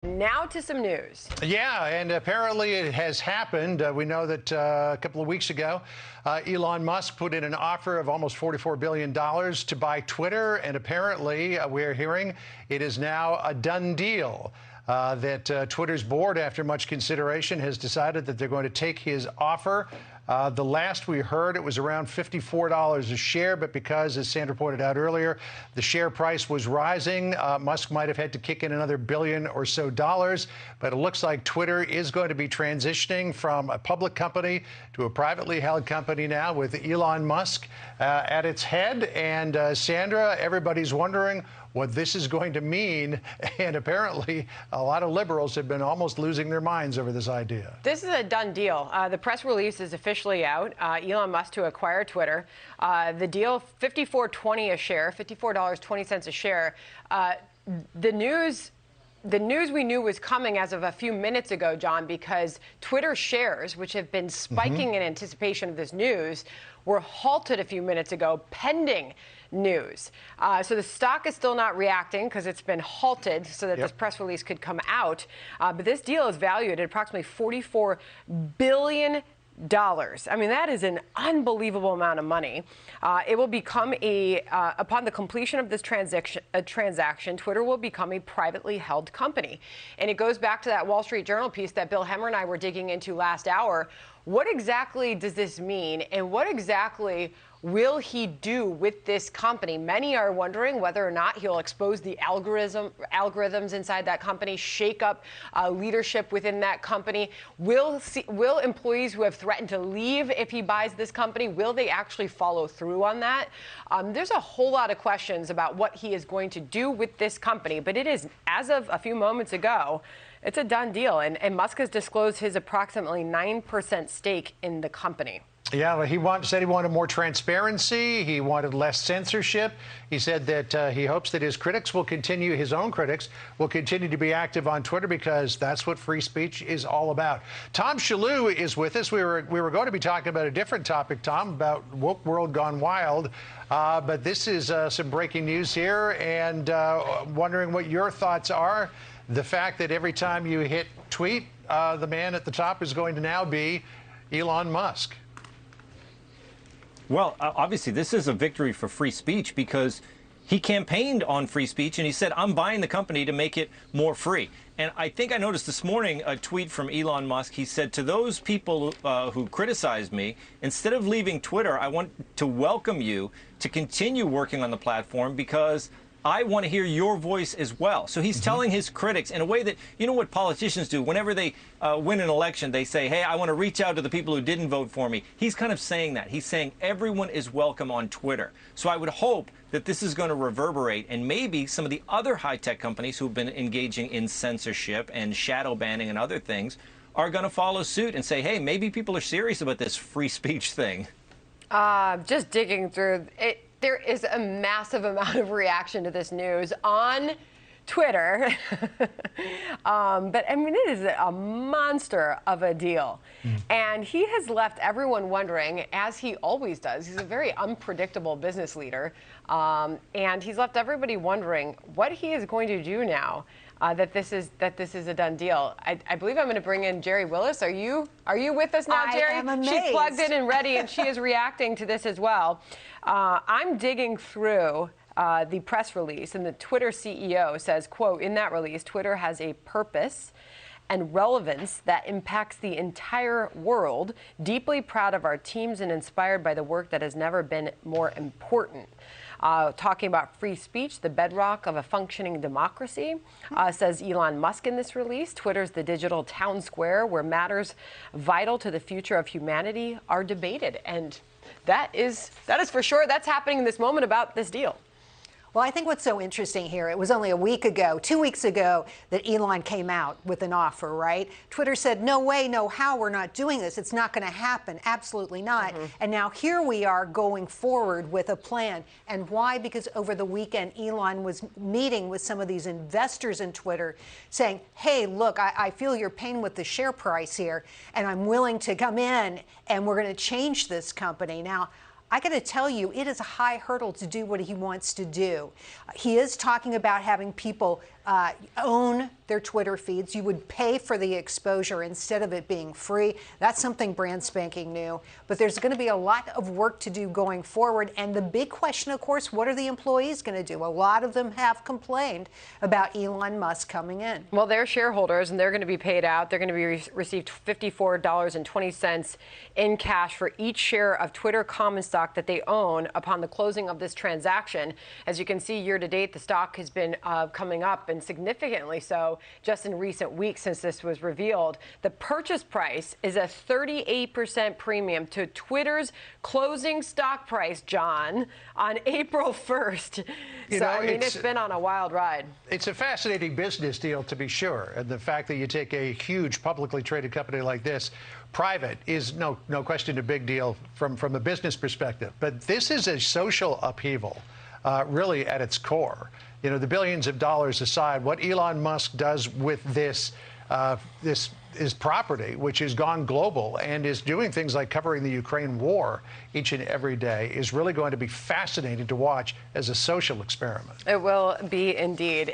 Now to some news. Yeah, and apparently it has happened. We know that a couple of weeks ago, Elon Musk put in an offer of almost $44 billion to buy Twitter, and apparently we're hearing it is now a done deal. That Twitter's board, after much consideration, has decided that they're going to take his offer. The last we heard, it was around $54 a share, but because, as Sandra pointed out earlier, the share price was rising, Musk might have had to kick in another billion or so dollars. But it looks like Twitter is going to be transitioning from a public company to a privately held company now with Elon Musk at its head. And Sandra, everybody's wondering what this is going to mean, and apparently a lot of liberals have been almost losing their minds over this idea. This is a done deal. The press release is officially out. Elon Musk to acquire Twitter. The deal, $54.20 a share, $54.20 a share. The news we knew was coming as of a few minutes ago, John, because Twitter shares, which have been spiking in anticipation of this news, were halted a few minutes ago pending news. So the stock is still not reacting because it's been halted so that this press release could come out. But this deal is valued at approximately $44 billion. I mean, that is an unbelievable amount of money. It will become upon the completion of this transaction, Twitter will become a privately held company. And it goes back to that Wall Street Journal piece that Bill Hemmer and I were digging into last hour. What exactly does this mean, and what exactly will he do with this company? Many are wondering whether or not he'll expose the algorithms inside that company, shake up leadership within that company. Will employees who have threatened to leave if he buys this company, will they actually follow through on that? There's a whole lot of questions about what he is going to do with this company, but it is, as of a few moments ago, it's a done deal. And Musk has disclosed his approximately 9% stake in the company. Yeah, well, he said he wanted more transparency. He wanted less censorship. He said that he hopes that his own critics will continue to be active on Twitter, because that's what free speech is all about. Tom Shalhoub is with us. We were going to be talking about a different topic, Tom, about woke world gone wild. But this is some breaking news here, and wondering what your thoughts are. The fact that every time you hit tweet, the man at the top is going to now be Elon Musk. Well, obviously, this is a victory for free speech, because he campaigned on free speech and he said, I'm buying the company to make it more free. And I think I noticed this morning a tweet from Elon Musk. He said, to those people who criticized me, instead of leaving Twitter, I want to welcome you to continue working on the platform, because I want to hear your voice as well. So he's telling his critics in a way that, you know what politicians do? Whenever they win an election, they say, hey, I want to reach out to the people who didn't vote for me. He's kind of saying that. He's saying everyone is welcome on Twitter. So I would hope that this is going to reverberate, and maybe some of the other high-tech companies who've been engaging in censorship and shadow banning and other things are going to follow suit and say, hey, maybe people are serious about this free speech thing. Just digging through it. There is a massive amount of reaction to this news on Twitter. But I mean, it is a monster of a deal. And he has left everyone wondering, as he always does. He's a very unpredictable business leader. And he's left everybody wondering what he is going to do now that this is a done deal. I believe I'm going to bring in Jerry Willis. Are you with us now, Jerry? I am amazed. She's plugged in and ready, and she is reacting to this as well. I'm digging through the press release, and the Twitter CEO says, quote, in that release, Twitter has a purpose and relevance that impacts the entire world. Deeply proud of our teams and inspired by the work that has never been more important. Talking about free speech, the bedrock of a functioning democracy, says Elon Musk in this release. Twitter's the digital town square where matters vital to the future of humanity are debated. And that is for sure. That's happening in this moment about this deal. Well, I think what's so interesting here, it was only a week ago, 2 weeks ago, that Elon came out with an offer, right? Twitter said, no way, no how, we're not doing this. It's not going to happen. Absolutely not. And now here we are going forward with a plan. And why? Because over the weekend, Elon was meeting with some of these investors in Twitter saying, hey, look, I feel your pain with the share price here, and I'm willing to come in, and we're going to change this company. Now, I got to tell you, it is a high hurdle to do what he wants to do. He is talking about having people own their Twitter feeds. You would pay for the exposure instead of it being free. That's something brand spanking new. But there's going to be a lot of work to do going forward. And the big question, of course, what are the employees going to do? A lot of them have complained about Elon Musk coming in. Well, they're shareholders, and they're going to be paid out. They're going to be received $54.20 in cash for each share of Twitter common stock that they own upon the closing of this transaction. As you can see, year to date, the stock has been coming up, and significantly so just in recent weeks since this was revealed. The purchase price is a 38% premium to Twitter's closing stock price, John, on April 1st. I mean, it's been on a wild ride. It's a fascinating business deal, to be sure. And the fact that you take a huge publicly traded company like this private is no question a big deal from a business perspective. But this is a social upheaval, really at its core. The billions of dollars aside, what Elon Musk does with this is property, which has gone global and is doing things like covering the Ukraine war each and every day, is really going to be fascinating to watch as a social experiment. It will be indeed.